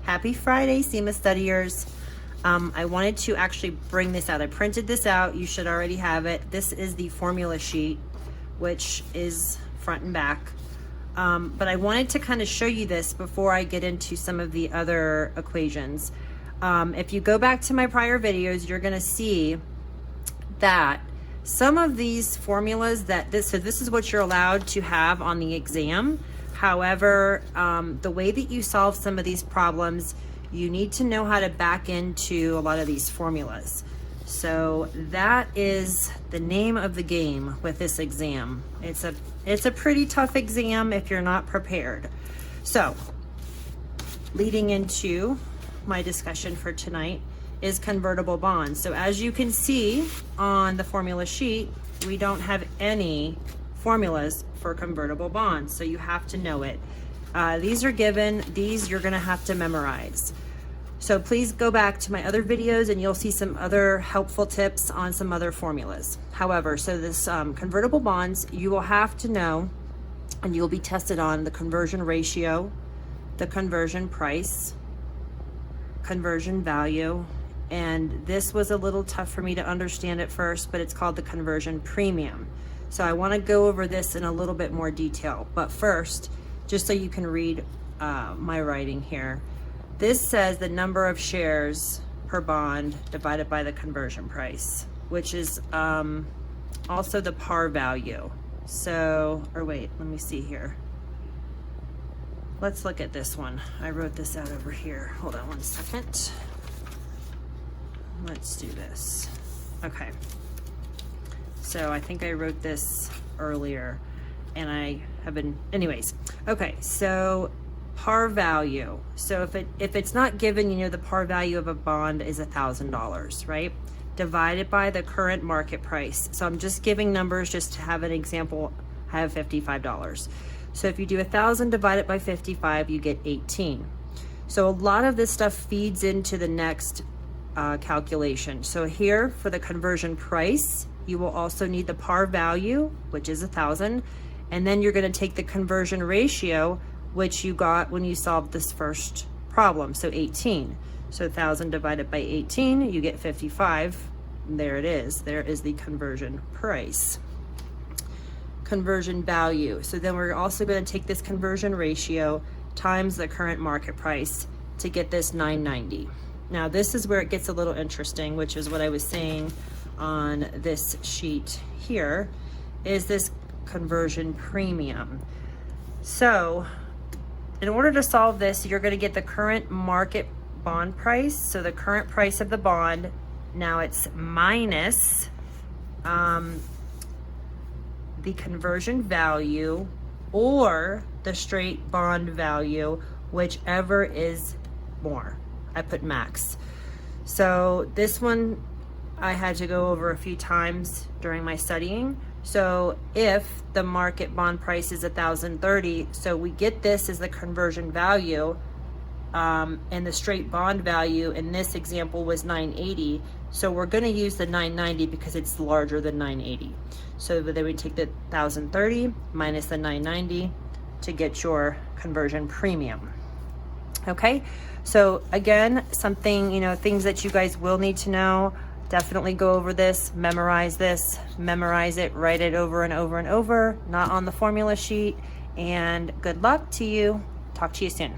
Happy Friday, CIMA studiers. I wanted to actually bring this out. I printed this out. You should already have it. This is the formula sheet, which is front and back. But I wanted to kind of show you this before I get into some of the other equations. If you go back to my prior videos, you're going to see that some of these formulas so this is what you're allowed to have on the exam. However, the way that you solve some of these problems, you need to know how to back into a lot of these formulas. So that is the name of the game with this exam. It's a pretty tough exam if you're not prepared. So leading into my discussion for tonight is convertible bonds. So as you can see on the formula sheet, we don't have any formulas for convertible bonds, so you have to know it. These are given, these you're gonna have to memorize. So please go back to my other videos and you'll see some other helpful tips on some other formulas. However, so this convertible bonds, you will have to know, and you'll be tested on the conversion ratio, the conversion price, conversion value, and this was a little tough for me to understand at first, but it's called the conversion premium. So I want to go over this in a little bit more detail, but first, just so you can read my writing here, this says the number of shares per bond divided by the conversion price, which is also the par value. So, or wait, let me see here. Let's look at this one. I wrote this out over here. Hold on one second. Let's do this. Okay. So I think I wrote this earlier and I have been, anyways. Okay, so par value. So if it's not given, you know, the par value of a bond is $1,000, right? Divided by the current market price. So I'm just giving numbers just to have an example. I have $55. So if you do 1,000 divided by 55, you get 18. So a lot of this stuff feeds into the next calculation. So here for the conversion price, you will also need the par value, which is 1,000, and then you're going to take the conversion ratio, which you got when you solved this first problem, so 18. So 1,000 divided by 18, you get 55. There it is. There is the conversion price. Conversion value. So then we're also going to take this conversion ratio times the current market price to get this 990. Now this is where it gets a little interesting, which is what I was saying on this sheet here, is this conversion premium. So in order to solve this, you're going to get the current market bond price. So the current price of the bond, now it's minus the conversion value or the straight bond value, whichever is more. I put max. So this one I had to go over a few times during my studying. So if the market bond price is 1,030, so we get this as the conversion value, and the straight bond value in this example was 980. So we're going to use the 990 because it's larger than 980. So then we take the 1,030 minus the 990 to get your conversion premium. Okay, so again, something, you know, things that you guys will need to know. Definitely go over this, memorize it, write it over and over and over, not on the formula sheet, and good luck to you. Talk to you soon.